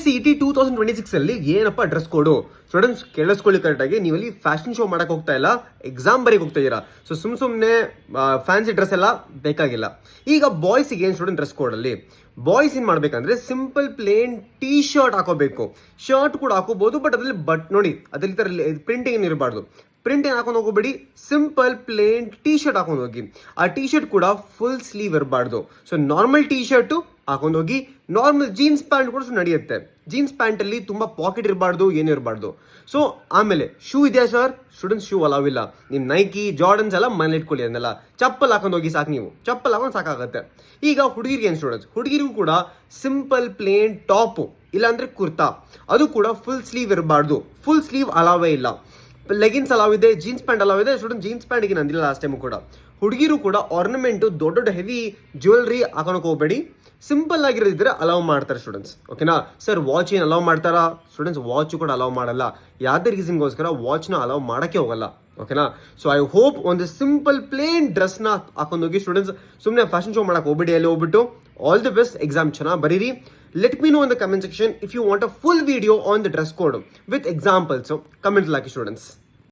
CET 2026 ಅಲ್ಲಿ ಏನಪ್ಪ dress ಕೋಡು students ಕೇಳಿಸ್ಕೊಳ್ಳಿ ಕರೆಕ್ಟಾಗಿ. ನೀವಲ್ಲಿ ಫ್ಯಾಷನ್ ಶೋ ಮಾಡಕ್ ಹೋಗ್ತಾ ಇಲ್ಲ, ಎಕ್ಸಾಮ್ ಬರೀಕ್ ಹೋಗ್ತಾ ಇದೀರಾ. ಸೊ ಸುಮ್ಮನೆ ಫ್ಯಾನ್ಸಿ ಡ್ರೆಸ್ ಎಲ್ಲ ಬೇಕಾಗಿಲ್ಲ. ಈಗ ಬಾಯ್ಸಿಗೆ ಏನು ಸ್ಟೂಡೆಂಟ್ ಡ್ರೆಸ್ ಕೋಡ್ ಅಲ್ಲಿ ಬಾಯ್ಸ್ ಏನ್ ಮಾಡ್ಬೇಕಂದ್ರೆ ಸಿಂಪಲ್ ಪ್ಲೇನ್ ಟೀ ಶರ್ಟ್ ಹಾಕೋಬೇಕು. ಶರ್ಟ್ ಕೂಡ ಹಾಕೋಬಹುದು, ಬಟ್ ಅದ್ರಲ್ಲಿ ನೋಡಿ ಅದ್ರಲ್ಲಿ ಪ್ರಿಂಟಿಂಗ್ ಏನು ಇರಬಾರ್ದು. ಪ್ರಿಂಟ್ ಏನು ಹಾಕೊಂಡು ಹೋಗಬೇಡಿ, ಸಿಂಪಲ್ ಪ್ಲೇನ್ ಟೀ ಶರ್ಟ್ ಹಾಕೊಂಡು ಹೋಗಿ. ಆ ಟೀ ಶರ್ಟ್ ಕೂಡ ಫುಲ್ ಸ್ಲೀವ್ ಇರಬಾರ್ದು. ಸೊ ನಾರ್ಮಲ್ ಟೀ ಶರ್ಟ್ ಹಾಕೊಂಡು ಹೋಗಿ. ನಾರ್ಮಲ್ ಜೀನ್ಸ್ ಪ್ಯಾಂಟ್ ಕೂಡ ನಡೆಯುತ್ತೆ. ಜೀನ್ಸ್ ಪ್ಯಾಂಟ್ ಅಲ್ಲಿ ತುಂಬಾ ಪಾಕೆಟ್ ಇರಬಾರ್ದು, ಏನು ಇರಬಾರ್ದು. ಸೊ ಆಮೇಲೆ ಶೂ ಇದೆಯಾ ಸರ್? ಸ್ಟೂಡೆಂಟ್ಸ್ ಶೂ ಅಲಾವ್ ಇಲ್ಲ. ನಿಮ್ ನೈಕಿ ಜಾರ್ಡನ್ಸ್ ಎಲ್ಲ ಮನೇಲಿ ಇಟ್ಕೊಳ್ಳಿ. ಅದನ್ನೆಲ್ಲ ಚಪ್ಪಲ್ ಹಾಕೊಂಡು ಹೋಗಿ ಸಾಕು. ನೀವು ಚಪ್ಪಲ್ ಹಾಕೊಂಡು ಸಾಕಾಗತ್ತೆ. ಈಗ ಹುಡುಗಿರಿಗೆ ಏನು ಸ್ಟೂಡೆಂಟ್ಸ್, ಹುಡುಗಿರಿಗೂ ಕೂಡ ಸಿಂಪಲ್ ಪ್ಲೇನ್ ಟಾಪ್ ಇಲ್ಲಾಂದ್ರೆ ಕುರ್ತಾ, ಅದು ಕೂಡ ಫುಲ್ ಸ್ಲೀವ್ ಇರಬಾರ್ದು. ಫುಲ್ ಸ್ಲೀವ್ ಅಲಾವೇ ಇಲ್ಲ. ಲೆಗಿನ್ಸ್ ಅಲಾವ್ ಇದೆ, ಜೀನ್ಸ್ ಪ್ಯಾಂಟ್ ಅಲಾವ್ ಇದೆ. ಸ್ಟೂಡೆಂಟ್ ಜೀನ್ಸ್ ಪ್ಯಾಂಟ್ಗೆ ನಂದಿಲ್ಲ ಲಾಸ್ಟ್ ಟೈಮ್ ಕೂಡ. ಹುಡುಗಿರು ಕೂಡ ಆರ್ನಮೆಂಟ್ ದೊಡ್ಡ ದೊಡ್ಡ ಹೆವಿ ಜ್ಯುವೆಲ್ರಿ ಹಾಕೋಕ್ ಹೋಗಬೇಡಿ. ಸಿಂಪಲ್ ಆಗಿರೋದಿದ್ರೆ ಅಲೌ ಮಾಡ್ತಾರೆ ಸ್ಟೂಡೆಂಟ್ಸ್. ಓಕೆನಾ ಸರ್? ವಾಚ್ ಏನು ಅಲೌ ಮಾಡ್ತಾರಾ? ಸ್ಟೂಡೆಂಟ್ಸ್ ವಾಚ್ ಕೂಡ ಅಲೌ ಮಾಡಲ್ಲ. ಯಾವುದೇ ರೀಸನ್ಗೋಸ್ಕರ ವಾಚ್ನ ಅಲೌ ಮಾಡಕ್ಕೆ ಹೋಗಲ್ಲ. ಓಕೆನಾ? ಸೊ ಐ ಹೋಪ್ ಒಂದು ಸಿಂಪಲ್ ಪ್ಲೇನ್ ಡ್ರೆಸ್ನ ಹಾಕೊಂಡೋಗಿ ಸ್ಟೂಡೆಂಟ್ಸ್. ಸುಮ್ಮನೆ ಫ್ಯಾಷನ್ ಶೋ ಮಾಡಕ್ಕೆ ಹೋಗ್ಬೇಡಿ. ಅಲ್ಲಿ ಹೋಗ್ಬಿಟ್ಟು ಆಲ್ ದಿ ಬೆಸ್ಟ್, ಎಕ್ಸಾಮ್ ಚೆನ್ನಾಗಿ ಬರೀರಿ. Let me know in the comment section if you want a full video on the dress code with examples. So comment like students.